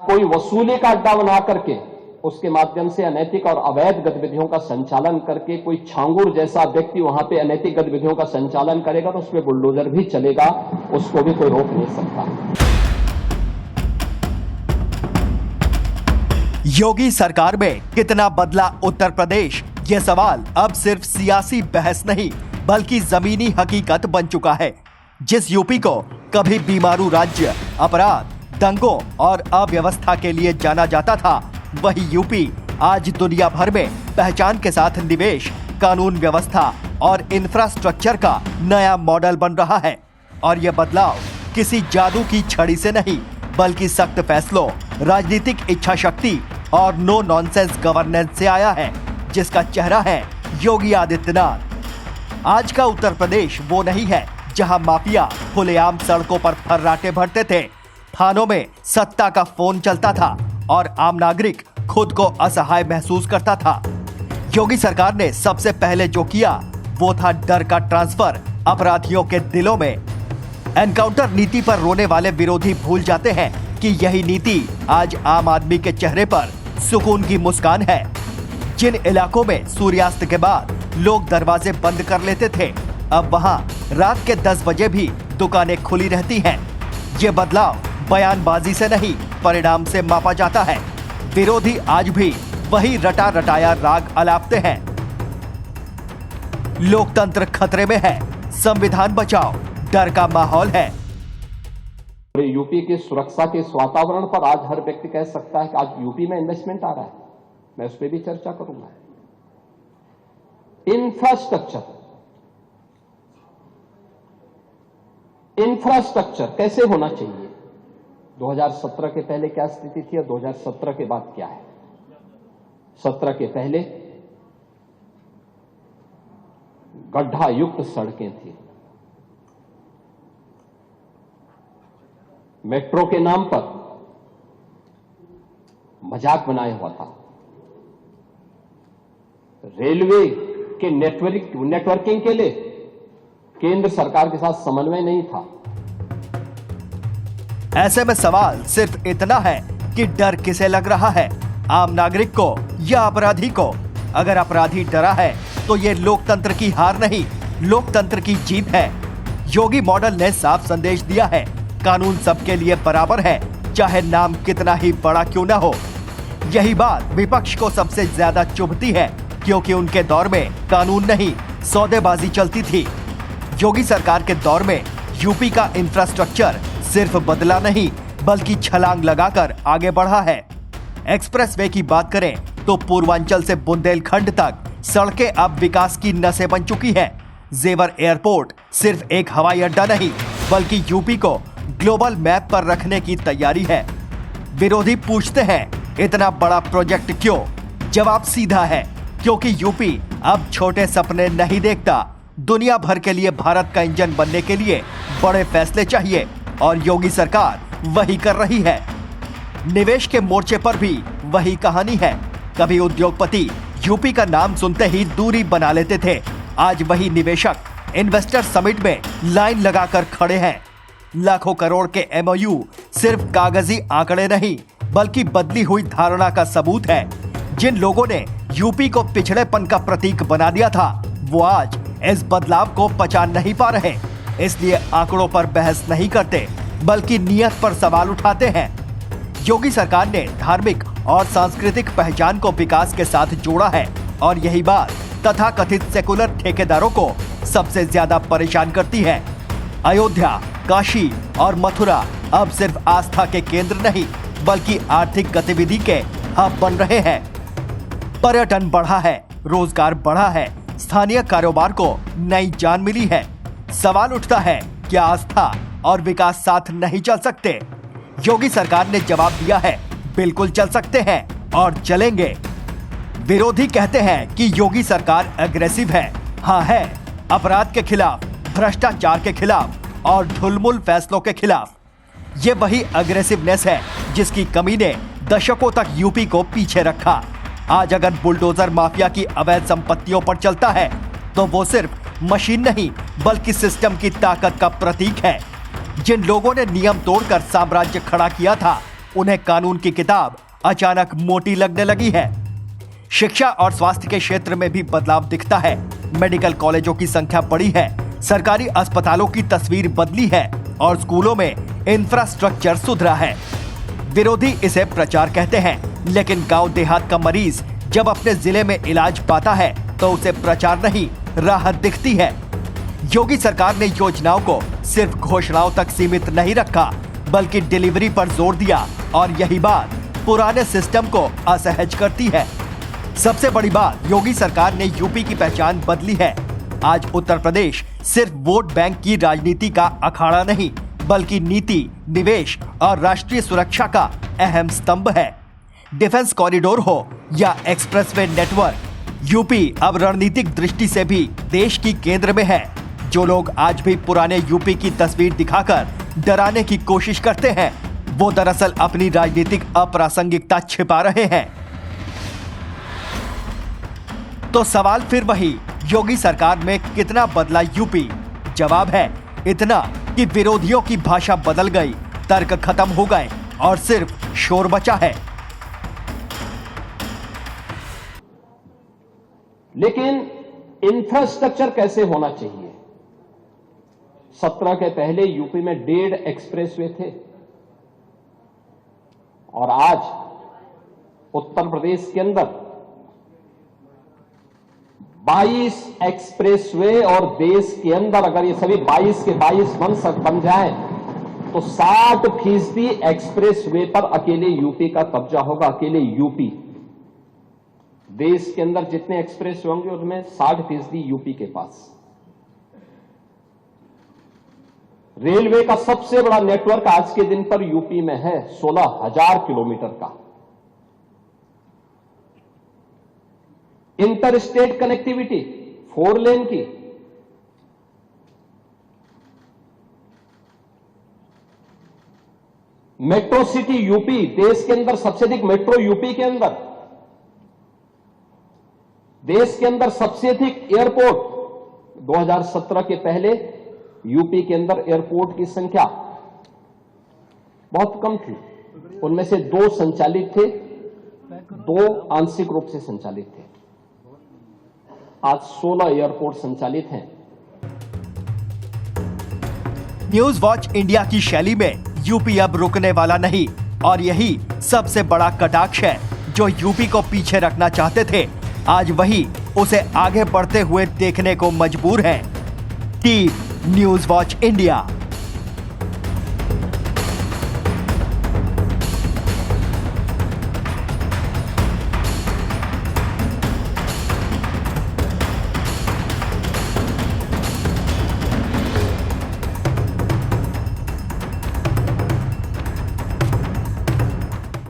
कोई वसूली का अड्डा बना करके उसके माध्यम से अनैतिक और अवैध गतिविधियों का संचालन करके कोई छांगुर जैसा व्यक्ति वहां पे अनैतिक गतिविधियों का संचालन करेगा तो उसमें बुलडोजर भी चलेगा, उसको भी कोई रोक नहीं सकता। योगी सरकार में कितना बदला उत्तर प्रदेश, ये सवाल अब सिर्फ सियासी बहस नहीं बल्कि जमीनी हकीकत बन चुका है। जिस यूपी को कभी बीमारू राज्य, अपराध, दंगों और अव्यवस्था के लिए जाना जाता था, वही यूपी आज दुनिया भर में पहचान के साथ निवेश, कानून व्यवस्था और इंफ्रास्ट्रक्चर का नया मॉडल बन रहा है। और यह बदलाव किसी जादू की छड़ी से नहीं बल्कि सख्त फैसलों, राजनीतिक इच्छा शक्ति और नो नॉनसेंस गवर्नेंस से आया है, जिसका चेहरा है योगी आदित्यनाथ। आज का उत्तर प्रदेश वो नहीं है जहां माफिया खुलेआम सड़कों पर फर्राटे भरते थे, थानों में सत्ता का फोन चलता था और आम नागरिक खुद को असहाय महसूस करता था। योगी सरकार ने सबसे पहले जो किया वो था डर का ट्रांसफर अपराधियों के दिलों में। एनकाउंटर नीति पर रोने वाले विरोधी भूल जाते हैं कि यही नीति आज आम आदमी के चेहरे पर सुकून की मुस्कान है। जिन इलाकों में सूर्यास्त के बाद लोग दरवाजे बंद कर लेते थे, अब वहां रात के 10 बजे भी दुकानें खुली रहती हैं। ये बदलाव बयानबाजी से नहीं, परिणाम से मापा जाता है। विरोधी आज भी वही रटा रटाया राग अलापते हैं। लोकतंत्र खतरे में है, संविधान बचाओ, डर का माहौल है। यूपी की सुरक्षा के इस वातावरण पर आज हर व्यक्ति कह सकता है कि आज यूपी में इन्वेस्टमेंट आ रहा है। मैं उस पर भी चर्चा करूंगा। इंफ्रास्ट्रक्चर कैसे होना चाहिए, 2017 के पहले क्या स्थिति थी और 2017 के बाद क्या है। 17 के पहले गड्ढा युक्त सड़कें थी, मेट्रो के नाम पर मजाक बनाया हुआ था, रेलवे के नेटवर्किंग के लिए केंद्र सरकार के साथ समन्वय नहीं था। ऐसे में सवाल सिर्फ इतना है कि डर किसे लग रहा है, आम नागरिक को या अपराधी को। अगर अपराधी डरा है तो ये लोकतंत्र की हार नहीं, लोकतंत्र की जीत है। योगी मॉडल ने साफ संदेश दिया है, कानून सबके लिए बराबर है, चाहे नाम कितना ही बड़ा क्यों ना हो। यही बात विपक्ष को सबसे ज्यादा चुभती है, क्योंकि उनके दौर में कानून नहीं, सौदेबाजी चलती थी। योगी सरकार के दौर में यूपी का इंफ्रास्ट्रक्चर सिर्फ बदला नहीं बल्कि छलांग लगाकर आगे बढ़ा है। एक्सप्रेसवे की बात करें तो पूर्वांचल से बुंदेलखंड तक सड़कें अब विकास की नसें बन चुकी हैं। जेवर एयरपोर्ट सिर्फ एक हवाई अड्डा नहीं बल्कि यूपी को ग्लोबल मैप पर रखने की तैयारी है। विरोधी पूछते हैं इतना बड़ा प्रोजेक्ट क्यों? जवाब सीधा है, क्योंकि यूपी अब छोटे सपने नहीं देखता। दुनिया भर के लिए भारत का इंजन बनने के लिए बड़े फैसले चाहिए और योगी सरकार वही कर रही है। निवेश के मोर्चे पर भी वही कहानी है। कभी उद्योगपति यूपी का नाम सुनते ही दूरी बना लेते थे, आज वही निवेशक इन्वेस्टर समिट में लाइन लगाकर खड़े हैं। लाखों करोड़ के एमओयू सिर्फ कागजी आंकड़े नहीं बल्कि बदली हुई धारणा का सबूत है। जिन लोगों ने यूपी को पिछड़ेपन का प्रतीक बना दिया था, वो आज इस बदलाव को पचा नहीं पा रहे, इसलिए आंकड़ों पर बहस नहीं करते बल्कि नियत पर सवाल उठाते हैं। योगी सरकार ने धार्मिक और सांस्कृतिक पहचान को विकास के साथ जोड़ा है और यही बात तथाकथित सेकुलर ठेकेदारों को सबसे ज्यादा परेशान करती है। अयोध्या, काशी और मथुरा अब सिर्फ आस्था के केंद्र नहीं बल्कि आर्थिक गतिविधि के हब बन रहे हैं। पर्यटन बढ़ा है, रोजगार बढ़ा है, स्थानीय कारोबार को नई जान मिली है। सवाल उठता है, क्या आस्था और विकास साथ नहीं चल सकते? योगी सरकार ने जवाब दिया है, बिल्कुल चल सकते हैं और चलेंगे। विरोधी कहते हैं कि योगी सरकार एग्रेसिव है। हाँ है, अपराध के खिलाफ, भ्रष्टाचार के खिलाफ और ढुलमुल फैसलों के खिलाफ। ये वही एग्रेसिवनेस है जिसकी कमी ने दशकों तक यूपी को पीछे रखा। आज अगर बुलडोजर माफिया की अवैध संपत्तियों पर चलता है तो वो सिर्फ मशीन नहीं बल्कि सिस्टम की ताकत का प्रतीक है। जिन लोगों ने नियम तोड़कर साम्राज्य खड़ा किया था, उन्हें कानून की किताब अचानक मोटी लगने लगी है। शिक्षा और स्वास्थ्य के क्षेत्र में भी बदलाव दिखता है। मेडिकल कॉलेजों की संख्या बढ़ी है, सरकारी अस्पतालों की तस्वीर बदली है और स्कूलों में इंफ्रास्ट्रक्चर सुधरा है। विरोधी इसे प्रचार कहते हैं, लेकिन गांव देहात का मरीज जब अपने जिले में इलाज पाता है तो उसे प्रचार नहीं, राहत दिखती है। योगी सरकार ने योजनाओं को सिर्फ घोषणाओं तक सीमित नहीं रखा, बल्कि डिलीवरी पर जोर दिया और यही बात पुराने सिस्टम को असहज करती है। सबसे बड़ी बात, योगी सरकार ने यूपी की पहचान बदली है। आज उत्तर प्रदेश सिर्फ वोट बैंक की राजनीति का अखाड़ा नहीं, बल्कि नीति, निवेश और राष्ट्रीय सुरक्षा का अहम स्तंभ है। डिफेंस कॉरिडोर हो या एक्सप्रेसवे नेटवर्क, यूपी अब रणनीतिक दृष्टि से भी देश की केंद्र में है। जो लोग आज भी पुराने यूपी की तस्वीर दिखाकर डराने की कोशिश करते हैं, वो दरअसल अपनी राजनीतिक अप्रासंगिकता छिपा रहे हैं। तो सवाल फिर वही, योगी सरकार में कितना बदला यूपी? जवाब है इतना कि विरोधियों की भाषा बदल गई, तर्क खत्म हो गए और सिर्फ शोर बचा है। लेकिन इंफ्रास्ट्रक्चर कैसे होना चाहिए? 17 के पहले यूपी में 1.5 एक्सप्रेसवे थे और आज उत्तर प्रदेश के अंदर 22 एक्सप्रेसवे, और देश के अंदर अगर ये सभी 22 के 22 बन जाए तो 60% एक्सप्रेसवे पर अकेले यूपी का कब्जा होगा। अकेले यूपी, देश के अंदर जितने एक्सप्रेसवे होंगे उनमें 60% यूपी के पास। रेलवे का सबसे बड़ा नेटवर्क आज के दिन पर यूपी में है, 16,000 किलोमीटर का। इंटर स्टेट कनेक्टिविटी 4 लेन की, मेट्रो सिटी यूपी, देश के अंदर सबसे अधिक मेट्रो यूपी के अंदर, देश के अंदर सबसे अधिक एयरपोर्ट। 2017 के पहले यूपी के अंदर एयरपोर्ट की संख्या बहुत कम थी, उनमें से 2 संचालित थे, 2 आंशिक रूप से संचालित थे। आज 16 एयरपोर्ट संचालित हैं। न्यूज वॉच इंडिया की शैली में यूपी अब रुकने वाला नहीं, और यही सबसे बड़ा कटाक्ष है। जो यूपी को पीछे रखना चाहते थे, आज वही उसे आगे बढ़ते हुए देखने को मजबूर हैं। Team news watch India.